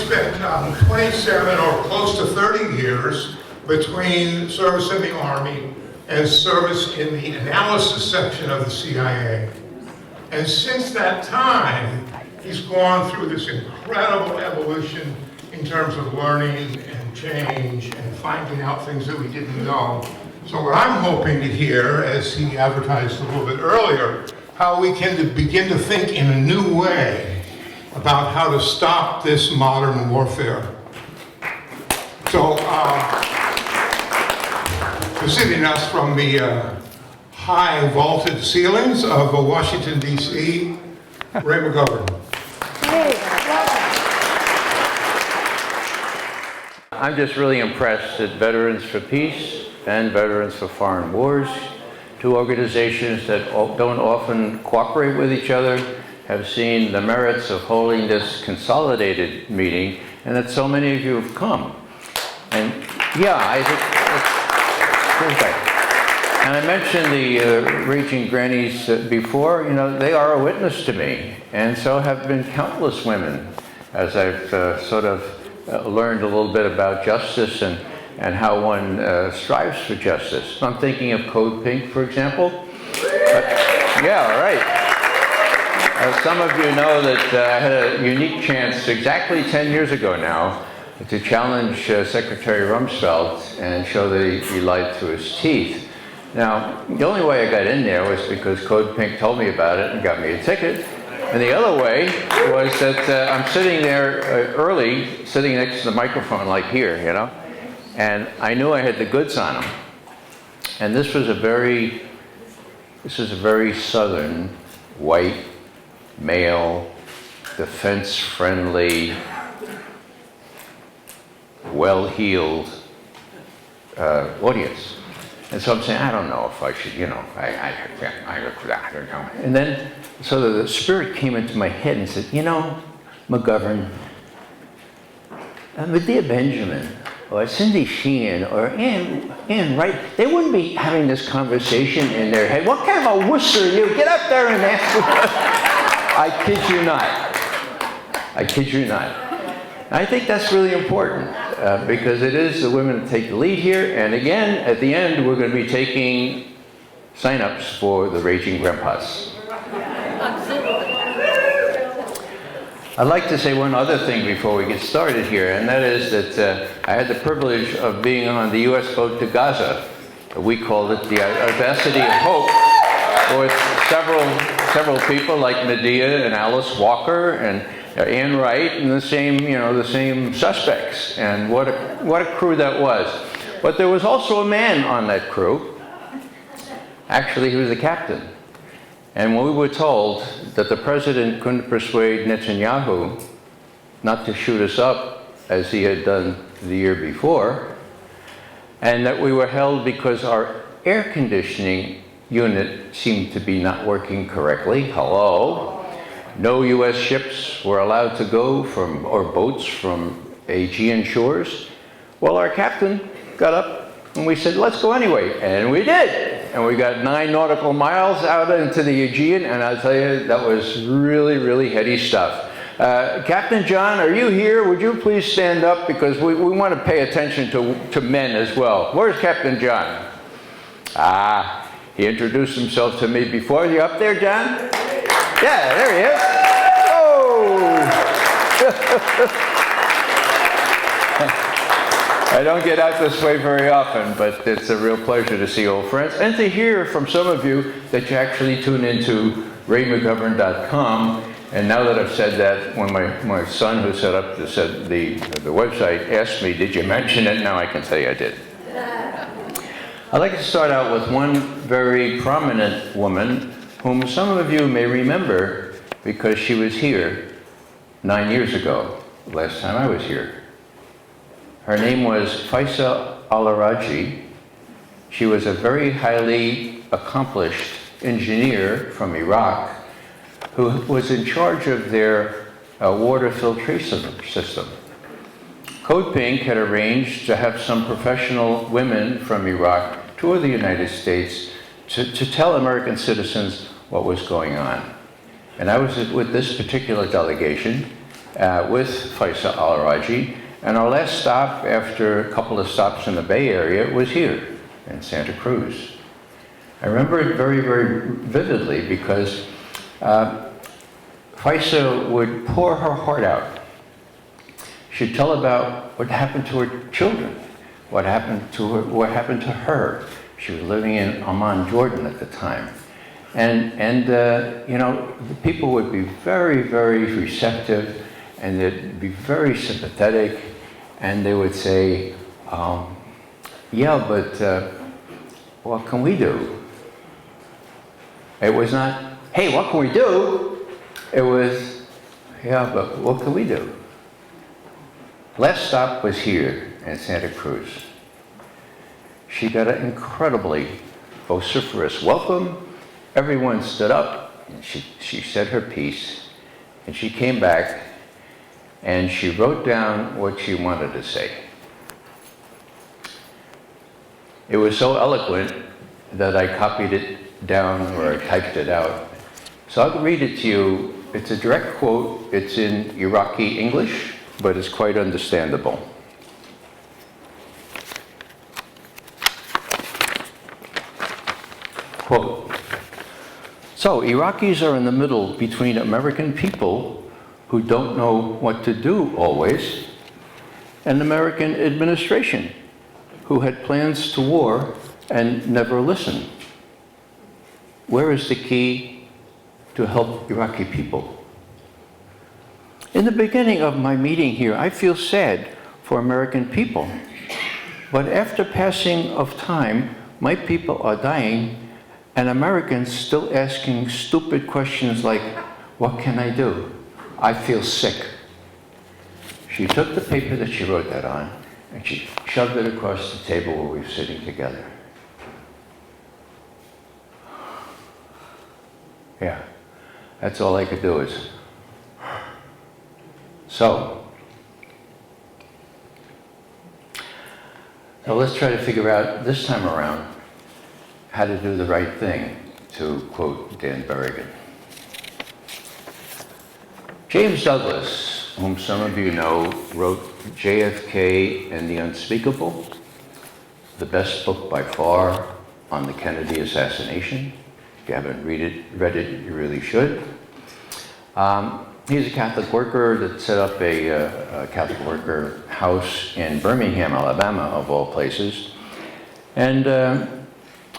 spent 27 or close to 30 years between service in the Army and service in the analysis section of the CIA. And since that time, he's gone through this incredible evolution in terms of learning and change and finding out things that we didn't know. So what I'm hoping to hear, as he advertised a little bit earlier, how we can begin to think in a new way about how to stop this modern warfare. So, visiting us from the high vaulted ceilings of Washington, D.C., Ray McGovern. I'm just really impressed that Veterans for Peace and Veterans for Foreign Wars, two organizations that don't often cooperate with each other, have seen the merits of holding this consolidated meeting, and that so many of you have come. And yeah, I think that's, and I mentioned the Raging Grannies before. You know, they are a witness to me, and so have been countless women, as I've sort of learned a little bit about justice and how one strives for justice. I'm thinking of Code Pink, for example. Yeah, right. Some of you know that I had a unique chance exactly 10 years ago now to challenge Secretary Rumsfeld and show that he lied through his teeth. Now, the only way I got in there was because Code Pink told me about it and got me a ticket. And the other way was that I'm sitting there early, sitting next to the microphone like here, you know, and I knew I had the goods on him. And this is a very southern, white, male, defense-friendly, well-heeled audience. And so I'm saying, I don't know if I should, you know, I don't know. And then, so the spirit came into my head and said, you know, McGovern, Medea Benjamin, or Cindy Sheehan, or Ann Wright, they wouldn't be having this conversation in their head. What kind of a wusser are you? Get up there and ask. I kid you not. I kid you not. I think that's really important because it is the women that take the lead here. And again, at the end, we're going to be taking sign-ups for the Raging Grandpas. I'd like to say one other thing before we get started here, and that is that I had the privilege of being on the U.S. boat to Gaza. We called it the Audacity of Hope, with several people like Medea and Alice Walker and Ann Wright and the same suspects. And what a crew that was. But there was also a man on that crew. Actually, he was the captain. And when we were told that the president couldn't persuade Netanyahu not to shoot us up as he had done the year before, and that we were held because our air conditioning unit seemed to be not working correctly, hello, no U.S. ships were allowed to go or boats from Aegean shores. Well, our captain got up and we said, let's go anyway, and we did. And we got 9 nautical miles out into the Aegean, and I'll tell you, that was really, really heady stuff. Captain John, are you here? Would you please stand up, because we want to pay attention to men as well. Where's Captain John? He introduced himself to me before. You up there, John? Yeah, there he is. Oh! I don't get out this way very often, but it's a real pleasure to see old friends and to hear from some of you that you actually tune into RayMcGovern.com. And now that I've said that, when my son who set up the website asked me, did you mention it? Now I can tell you I did. I'd like to start out with one very prominent woman whom some of you may remember because she was here 9 years ago, the last time I was here. Her name was Faisa Al-Araji. She was a very highly accomplished engineer from Iraq who was in charge of their water filtration system. Code Pink had arranged to have some professional women from Iraq tour the United States to tell American citizens what was going on. And I was with this particular delegation, with Faisal al-Raji. And our last stop, after a couple of stops in the Bay Area, was here in Santa Cruz. I remember it very, very vividly because Faisal would pour her heart out. She'd tell about what happened to her children, what happened to her. She was living in Amman, Jordan at the time. And you know, the people would be very, very receptive, and they'd be very sympathetic, and they would say, yeah, but what can we do? It was not, hey, what can we do? It was, yeah, but what can we do? Last stop was here in Santa Cruz. She got an incredibly vociferous welcome. Everyone stood up, and she said her piece, and she came back, and she wrote down what she wanted to say. It was so eloquent that I copied it down, or I typed it out. So I'll read it to you. It's a direct quote. It's in Iraqi English, but it's quite understandable. Quote, so Iraqis are in the middle between American people who don't know what to do always, and American administration who had plans to war and never listened. Where is the key to help Iraqi people? In the beginning of my meeting here, I feel sad for American people. But after passing of time, my people are dying, and Americans still asking stupid questions like, what can I do? I feel sick. She took the paper that she wrote that on, and she shoved it across the table where we were sitting together. Yeah, that's all I could do is. So let's try to figure out this time around how to do the right thing, to quote Dan Berrigan. James Douglas, whom some of you know, wrote JFK and the Unspeakable, the best book by far on the Kennedy assassination. If you haven't read it, you really should. He's a Catholic worker that set up a Catholic worker house in Birmingham, Alabama, of all places. And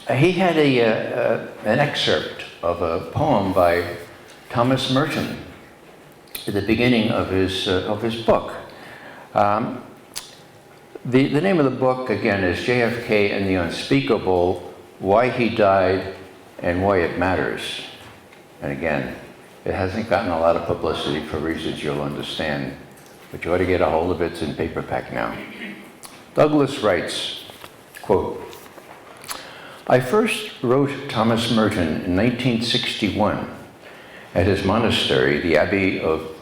he had an excerpt of a poem by Thomas Merton at the beginning of his book. The name of the book, again, is JFK and the Unspeakable, Why He Died and Why It Matters. And again, it hasn't gotten a lot of publicity for reasons you'll understand, but you ought to get a hold of it. It's in paperback now. Douglas writes, quote, I first wrote Thomas Merton in 1961 at his monastery, the Abbey of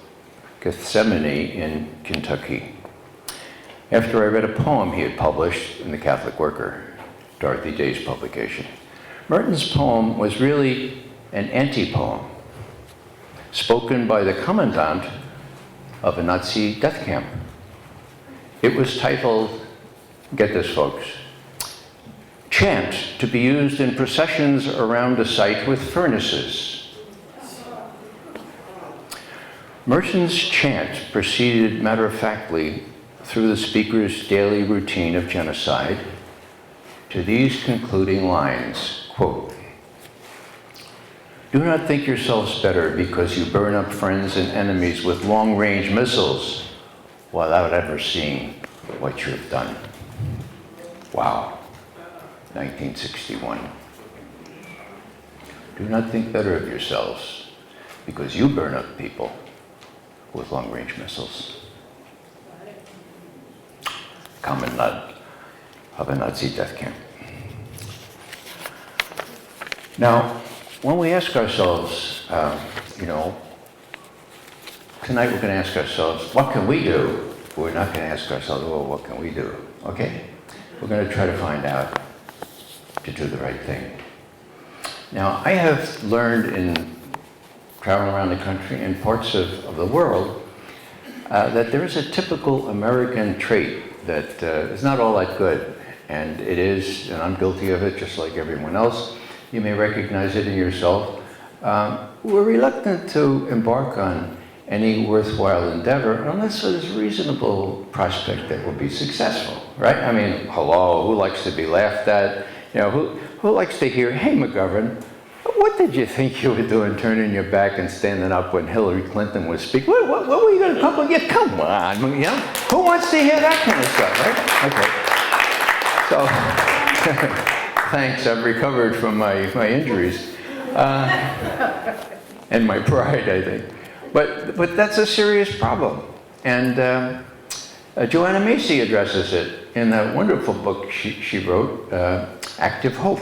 Gethsemane in Kentucky, after I read a poem he had published in the Catholic Worker, Dorothy Day's publication. Merton's poem was really an anti-poem, spoken by the commandant of a Nazi death camp. It was titled, get this folks, Chant to be used in processions around a site with furnaces. Merton's chant proceeded matter-of-factly through the speaker's daily routine of genocide to these concluding lines, quote, do not think yourselves better because you burn up friends and enemies with long-range missiles without ever seeing what you have done. Wow, 1961. Do not think better of yourselves because you burn up people with long-range missiles. Commandant of a Nazi death camp. Now, when we ask ourselves, tonight we're going to ask ourselves, what can we do? We're not going to ask ourselves, well, what can we do? Okay? We're going to try to find out to do the right thing. Now, I have learned in traveling around the country and parts of the world that there is a typical American trait that is not all that good. And it is, and I'm guilty of it just like everyone else. You may recognize it in yourself. We're reluctant to embark on any worthwhile endeavor unless there's a reasonable prospect that will be successful, right? I mean, hello, who likes to be laughed at? You know, who likes to hear, hey, McGovern, what did you think you were doing turning your back and standing up when Hillary Clinton was speaking? What were you going to come with? Come on, you know? Who wants to hear that kind of stuff, right? Okay. So, thanks, I've recovered from my injuries. And my pride, I think. But that's a serious problem. And Joanna Macy addresses it in that wonderful book she wrote, Active Hope.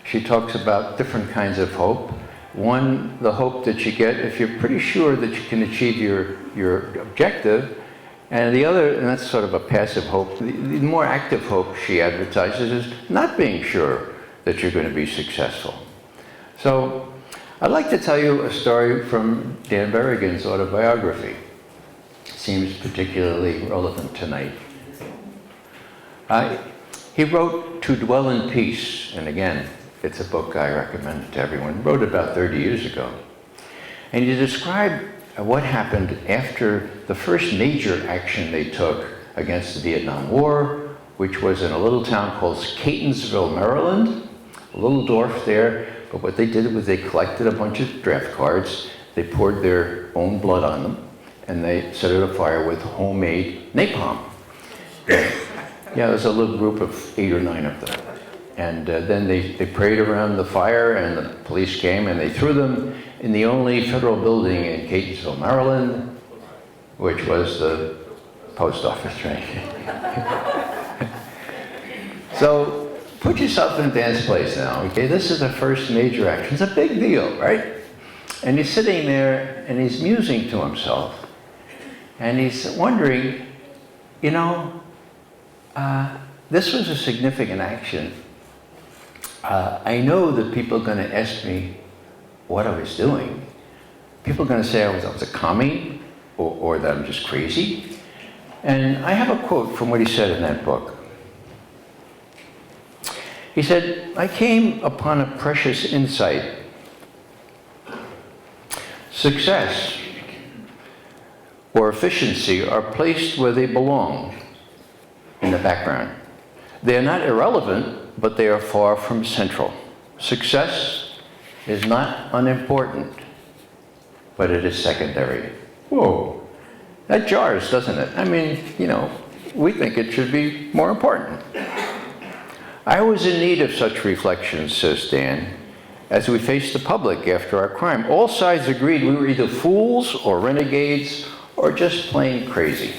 She talks about different kinds of hope. One, the hope that you get if you're pretty sure that you can achieve your objective. And the other, and that's sort of a passive hope, the more active hope she advertises is not being sure that you're going to be successful. So I'd like to tell you a story from Dan Berrigan's autobiography. It seems particularly relevant tonight. He wrote To Dwell in Peace, and again, it's a book I recommend to everyone. He wrote it about 30 years ago. And he described what happened after the first major action they took against the Vietnam War, which was in a little town called Catonsville, Maryland, a little dorf there. But what they did was they collected a bunch of draft cards, they poured their own blood on them, and they set it afire with homemade napalm. Yeah, there's a little group of 8 or 9 of them. And then they prayed around the fire, and the police came, and they threw them in the only federal building in Catonsville, Maryland, which was the post office, right? So put yourself in Dan's place now, okay? This is the first major action. It's a big deal, right? And he's sitting there, and he's musing to himself, and he's wondering, you know, this was a significant action. I know that people are going to ask me what I was doing. People are going to say I was a commie, or that I'm just crazy. And I have a quote from what he said in that book. He said, I came upon a precious insight. Success or efficiency are placed where they belong, in the background. They are not irrelevant, but they are far from central. Success is not unimportant, but it is secondary. Whoa, that jars, doesn't it? I mean, you know, we think it should be more important. I was in need of such reflections, says Dan, as we faced the public after our crime. All sides agreed we were either fools or renegades or just plain crazy.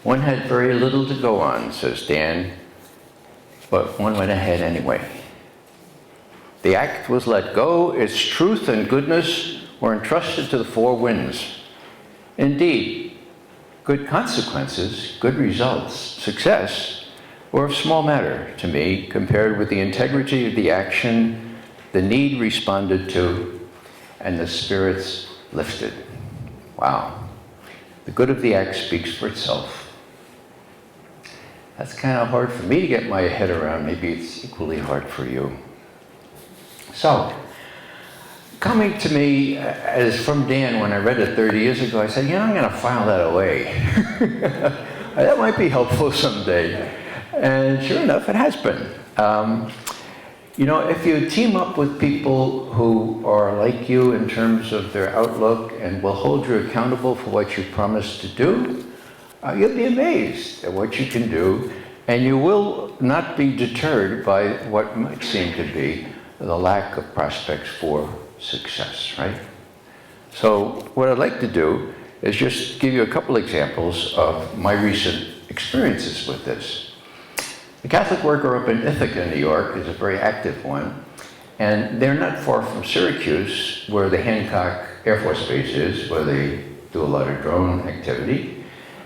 One had very little to go on, says Dan, but one went ahead anyway. The act was let go, its truth and goodness were entrusted to the four winds. Indeed, good consequences, good results, success, were of small matter to me compared with the integrity of the action, the need responded to, and the spirits lifted. Wow. The good of the act speaks for itself. That's kind of hard for me to get my head around. Maybe it's equally hard for you. So, coming to me as from Dan when I read it 30 years ago, I said, you know, I'm going to file that away. That might be helpful someday. And sure enough, it has been. You know, if you team up with people who are like you in terms of their outlook and will hold you accountable for what you promised to do, you'll be amazed at what you can do, and you will not be deterred by what might seem to be the lack of prospects for success, right? So what I'd like to do is just give you a couple examples of my recent experiences with this. The Catholic worker up in Ithaca, New York, is a very active one, and they're not far from Syracuse, where the Hancock Air Force Base is, where they do a lot of drone activity.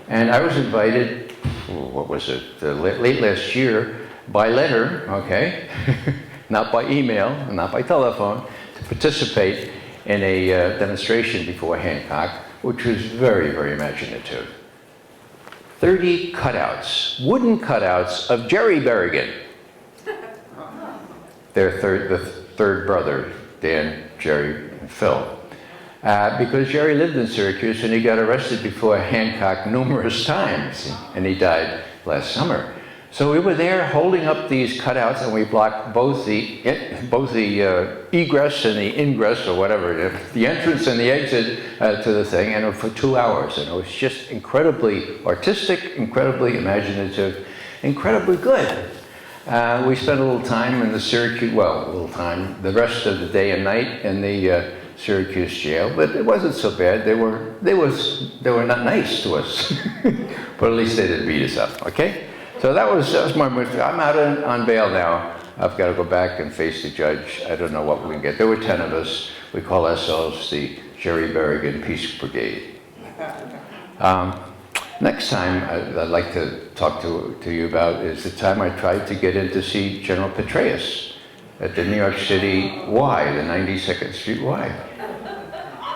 And I was invited, what was it, late last year, by letter, okay, not by email, not by telephone, to participate in a demonstration before Hancock which was very, very imaginative. 30 cutouts, wooden cutouts of Jerry Berrigan. The third brother, Dan, Jerry, and Phil. Because Jerry lived in Syracuse and he got arrested before Hancock numerous times, and he died last summer. So we were there holding up these cutouts, and we blocked both the egress and the ingress, or whatever, the entrance and the exit to the thing, and for 2 hours. And it was just incredibly artistic, incredibly imaginative, incredibly good. We spent a little time in the Syracuse, the rest of the day and night in the Syracuse jail, but it wasn't so bad. They were not nice to us, but at least they didn't beat us up. Okay, so that was my movie. I'm out on bail now. I've got to go back and face the judge. I don't know what we can get. There were 10 of us. We call ourselves the Jerry Berrigan Peace Brigade. Next time I'd like to talk to you about is the time I tried to get in to see General Petraeus at the New York City Y, the 92nd Street Y.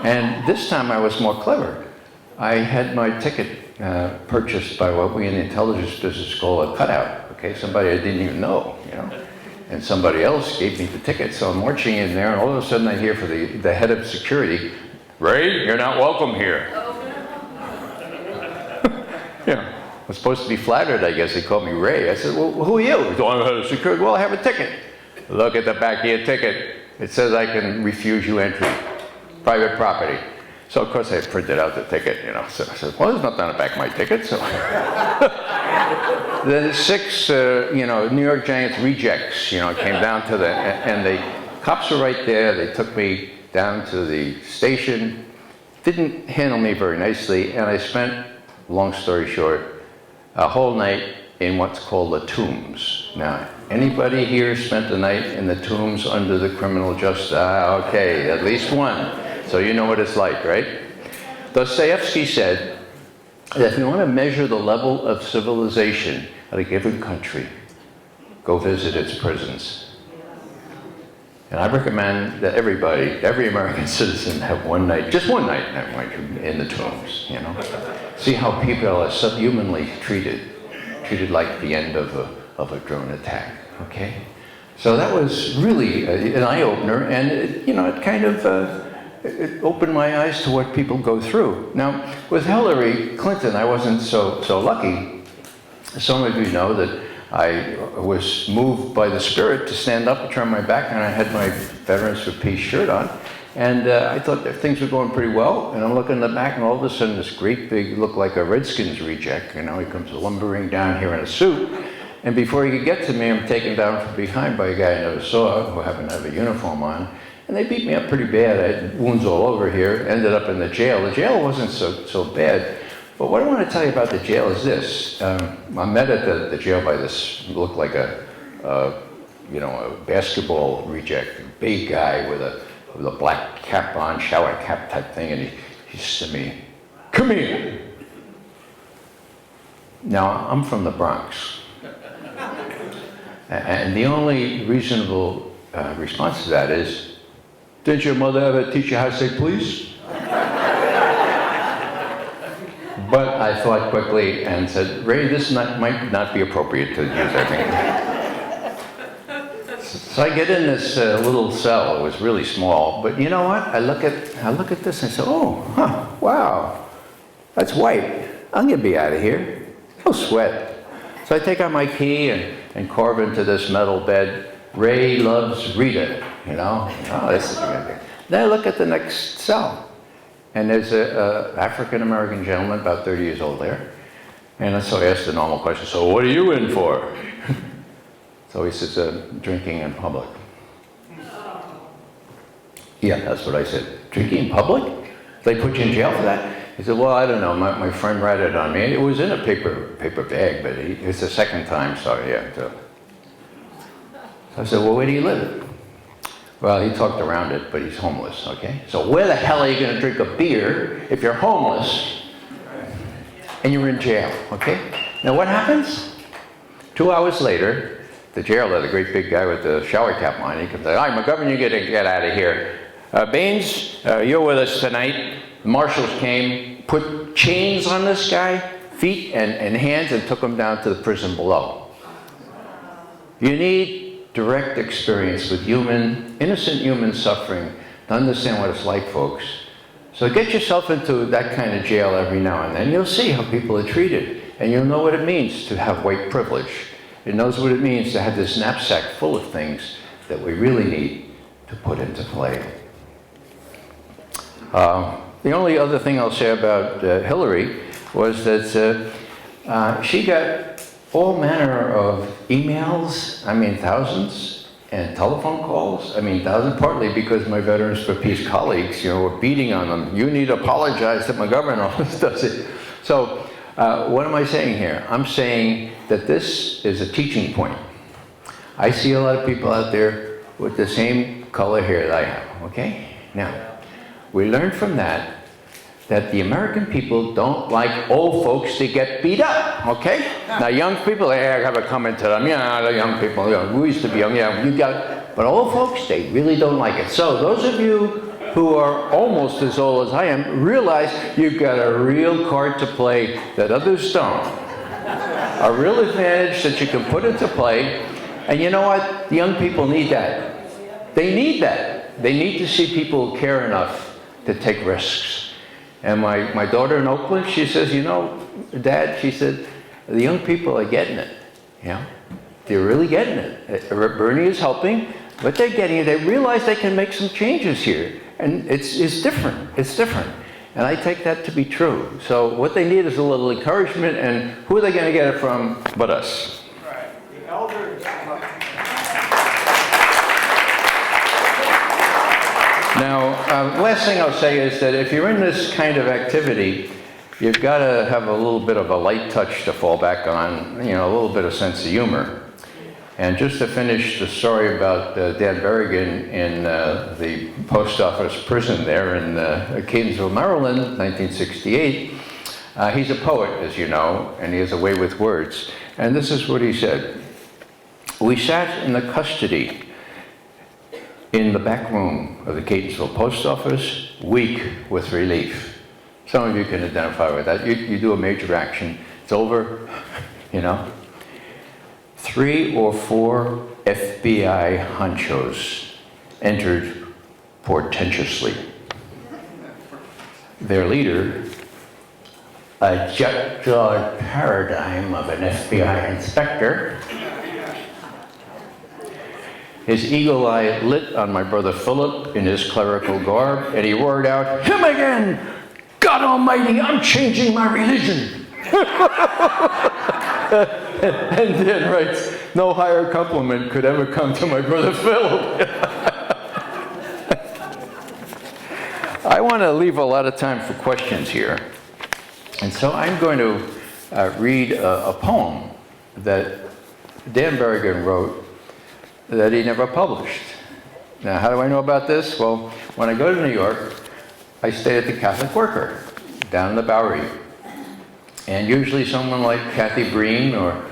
And this time I was more clever. I had my ticket purchased by what we in the intelligence business call a cutout, okay? Somebody I didn't even know, you know? And somebody else gave me the ticket, so I'm marching in there, and all of a sudden I hear for the head of security, "Ray, you're not welcome here." Yeah, I was supposed to be flattered, I guess. They called me Ray. I said, "Well, who are you?" "I'm head of security." "Well, I have a ticket." "Look at the back of your ticket. It says I can refuse you entry. Private property." So, of course, I printed out the ticket, you know. So I said, "Well, there's nothing on the back of my ticket." So then 6, New York Giants rejects, came down to and the cops were right there. They took me down to the station, didn't handle me very nicely, and I spent, long story short, a whole night in what's called the tombs. Now, anybody here spent the night in the tombs under the criminal justice? Okay, at least one. So you know what it's like, right? Dostoevsky said that if you want to measure the level of civilization at a given country, go visit its prisons. And I recommend that every American citizen have one night, just one night, in the tombs, See how people are subhumanly treated like the end of a drone attack, okay? So that was really an eye-opener, and it kind of it opened my eyes to what people go through. Now, with Hillary Clinton, I wasn't so lucky. Some of you know that I was moved by the Spirit to stand up and turn my back, and I had my Veterans for Peace shirt on. And I thought that things were going pretty well, and I'm looking in the back, and all of a sudden this great big, looked like a Redskins reject, he comes lumbering down here in a suit, and before he could get to me, I'm taken down from behind by a guy I never saw, who happened to have a uniform on, and they beat me up pretty bad. I had wounds all over here, ended up in the jail. The jail wasn't so bad, but what I want to tell you about the jail is this. I met at the jail by this, looked like a basketball reject, a big guy with a black cap on, shower cap type thing, and he said to me, "Come here." Now, I'm from the Bronx. And the only reasonable response to that is, "Didn't your mother ever teach you how to say please?" But I thought quickly and said, "Ray, this might not be appropriate to use, I think." So I get in this little cell. It was really small, but you know what? I look at this and say, wow, that's white. I'm gonna be out of here. No sweat. So I take out my key and carve into this metal bed, "Ray loves Rita," Oh, this is good. Then I look at the next cell, and there's a African-American gentleman, about 30 years old there. And so I asked the normal question, "So what are you in for?" So he says, "Drinking in public." Yeah, that's what I said. "Drinking in public? They put you in jail for that?" He said, "Well, I don't know. My friend ratted on me. It was in a paper bag, but it's the second time, so yeah." So I said, "Well, where do you live?" "Well, he talked around it, but he's homeless," okay? So where the hell are you going to drink a beer if you're homeless and you're in jail, okay? Now what happens? 2 hours later, the jailer, the great big guy with the shower cap on, he comes out, "All right, McGovern, you get out of here. Baines, you're with us tonight. The marshals came, put chains on this guy, feet and hands, and took him down to the prison below. You need direct experience with innocent human suffering to understand what it's like, folks. So get yourself into that kind of jail every now and then. You'll see how people are treated, and you'll know what it means to have white privilege. It knows what it means to have this knapsack full of things that we really need to put into play. The only other thing I'll say about Hillary was that she got all manner of emails, I mean thousands, and telephone calls, I mean thousands, partly because my Veterans for Peace colleagues, were beating on them. You need to apologize to McGovern, always does it. So what am I saying here? I'm saying that this is a teaching point. I see a lot of people out there with the same color hair that I have, okay? Now, we learned from that the American people don't like old folks to get beat up, okay? Now, young people, I have a comment to them. Yeah, the young people, we used to be young, but old folks, they really don't like it. So those of you who are almost as old as I am, realize you've got a real card to play that others don't. A real advantage that you can put into play. And you know what? The young people need that. They need that. They need to see people care enough to take risks. And my daughter in Oakland, she says, Dad, she said, the young people are getting it. They're really getting it. Bernie is helping, but they're getting it. They realize they can make some changes here. And it's different. It's different. And I take that to be true. So what they need is a little encouragement, and who are they going to get it from but us? Right. The elders. Now, last thing I'll say is that if you're in this kind of activity, you've got to have a little bit of a light touch to fall back on, a little bit of sense of humor. And just to finish the story about Dan Berrigan in the post office prison there in Catonsville, Maryland, 1968, he's a poet, as you know, and he has a way with words. And this is what he said. We sat in the custody in the back room of the Catonsville post office, weak with relief. Some of you can identify with that. You do a major action, it's over, 3 or 4 FBI honchos entered portentously. Their leader, a jet-jawed paradigm of an FBI inspector, his eagle eye lit on my brother Philip in his clerical garb, and he roared out, "Him again! God Almighty, I'm changing my religion!" And then writes, "No higher compliment could ever come to my brother Philip." I want to leave a lot of time for questions here. And so I'm going to read a poem that Dan Berrigan wrote that he never published. Now, how do I know about this? Well, when I go to New York, I stay at the Catholic Worker down in the Bowery. And usually someone like Kathy Breen or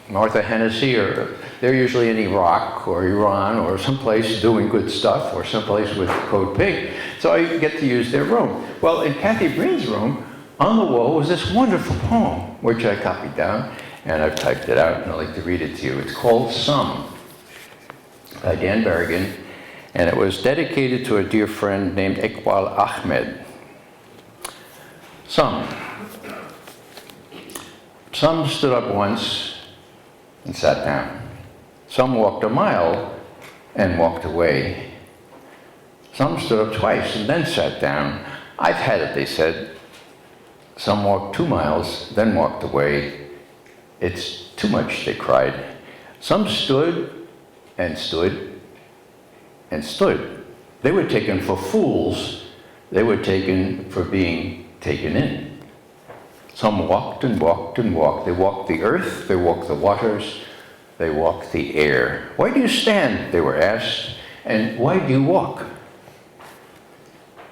Martha Hennessy, or they're usually in Iraq or Iran or someplace doing good stuff, or someplace with Code Pink. So I get to use their room. Well, in Kathy Breen's room, on the wall was this wonderful poem, which I copied down, and I've typed it out, and I'd like to read it to you. It's called Some, by Dan Berrigan, and it was dedicated to a dear friend named Iqbal Ahmed. Some stood up once and sat down. Some walked a mile and walked away. Some stood up twice and then sat down. I've had it, they said. Some walked 2 miles, then walked away. It's too much, they cried. Some stood and stood and stood. They were taken for fools. They were taken for being taken in. Some walked and walked and walked. They walked the earth, they walked the waters, they walked the air. Why do you stand, they were asked, and why do you walk?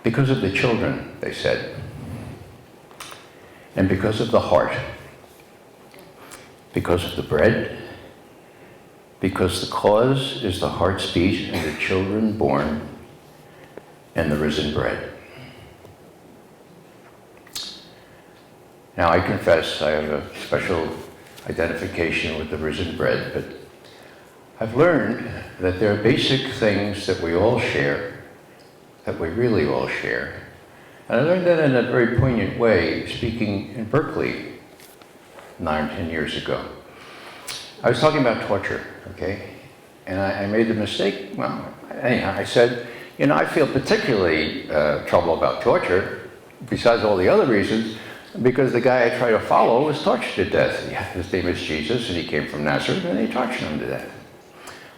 Because of the children, they said, and because of the heart, because of the bread, because the cause is the heart's beat and the children born and the risen bread. Now, I confess I have a special identification with the risen bread, but I've learned that there are basic things that we all share, that we really all share. And I learned that in a very poignant way, speaking in Berkeley 9-10 years ago. I was talking about torture, okay? And I made the mistake, well, anyhow, I said, you know, I feel particularly trouble about torture, besides all the other reasons, because the guy I try to follow was tortured to death. Yeah, his name is Jesus, and he came from Nazareth, and they tortured him to death.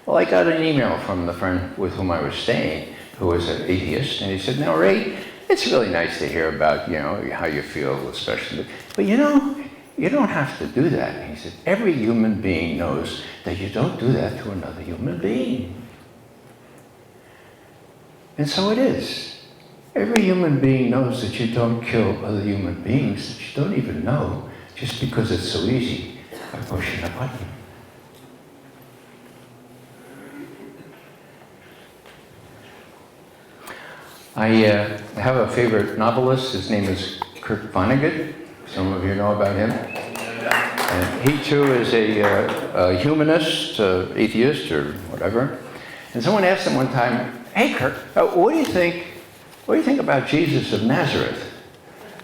Well, I got an email from the friend with whom I was staying, who was an atheist, and he said, "Now, Ray, it's really nice to hear about, you know, how you feel, especially, but you know, you don't have to do that." And he said, "Every human being knows that you don't do that to another human being." And so it is. Every human being knows that you don't kill other human beings that you don't even know just because it's so easy by pushing a button. I have a favorite novelist. His name is Kurt Vonnegut. Some of you know about him. And he too is a humanist, atheist, or whatever. And someone asked him one time, "Hey, Kurt, what do you think about Jesus of Nazareth?"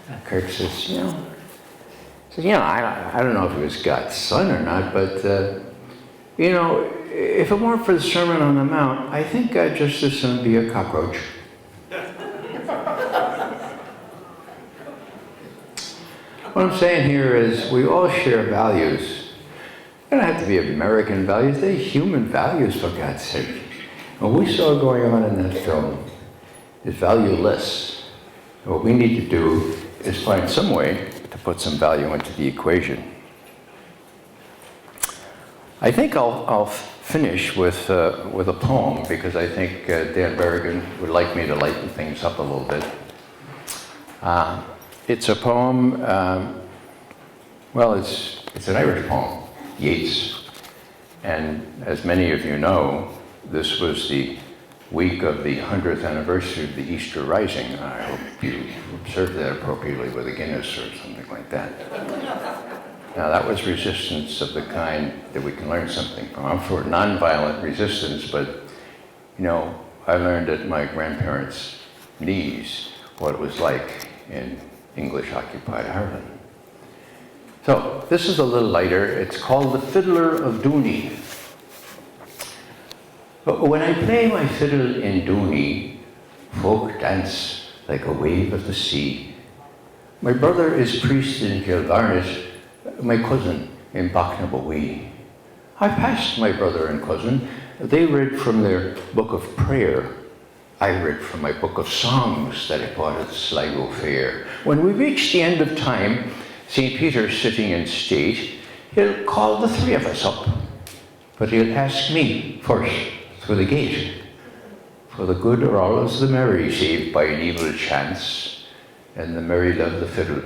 And Kurt says, I don't know if he was God's son or not, but if it weren't for the Sermon on the Mount, I think I'd just as soon be a cockroach. What I'm saying here is we all share values. They don't have to be American values. They're human values, for God's sake. What we saw going on in that film is valueless. What we need to do is find some way to put some value into the equation. I think I'll finish with a poem, because I think Dan Berrigan would like me to lighten things up a little bit. It's a poem, it's an Irish poem, Yeats. And as many of you know, this was the week of the 100th anniversary of the Easter Rising. I hope you observed that appropriately with a Guinness or something like that. Now, that was resistance of the kind that we can learn something from. I'm for nonviolent resistance, but, I learned at my grandparents' knees what it was like in English-occupied Ireland. So, this is a little lighter. It's called The Fiddler of Dooney. But when I play my fiddle in Dooney, folk dance like a wave of the sea. My brother is priest in Kilvarnet, my cousin in Bachnabawi. I passed my brother and cousin. They read from their book of prayer. I read from my book of songs that I bought at the Sligo Fair. When we reach the end of time, St. Peter sitting in state, he'll call the three of us up. But he'll ask me first through the gate. For the good are always the merry, saved by an evil chance, and the merry love the fiddle,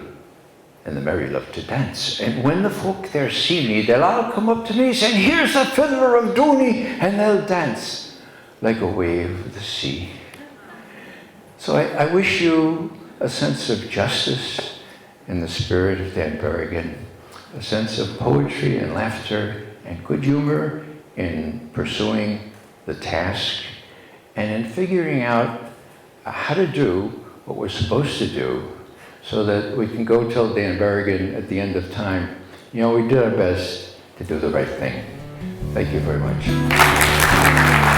and the merry love to dance. And when the folk there see me, they'll all come up to me saying, "Here's the fiddler of Dooney," and they'll dance like a wave of the sea. So I wish you a sense of justice in the spirit of Dan Berrigan, a sense of poetry and laughter and good humor in pursuing the task and in figuring out how to do what we're supposed to do so that we can go tell Dan Berrigan at the end of time, we did our best to do the right thing. Thank you very much.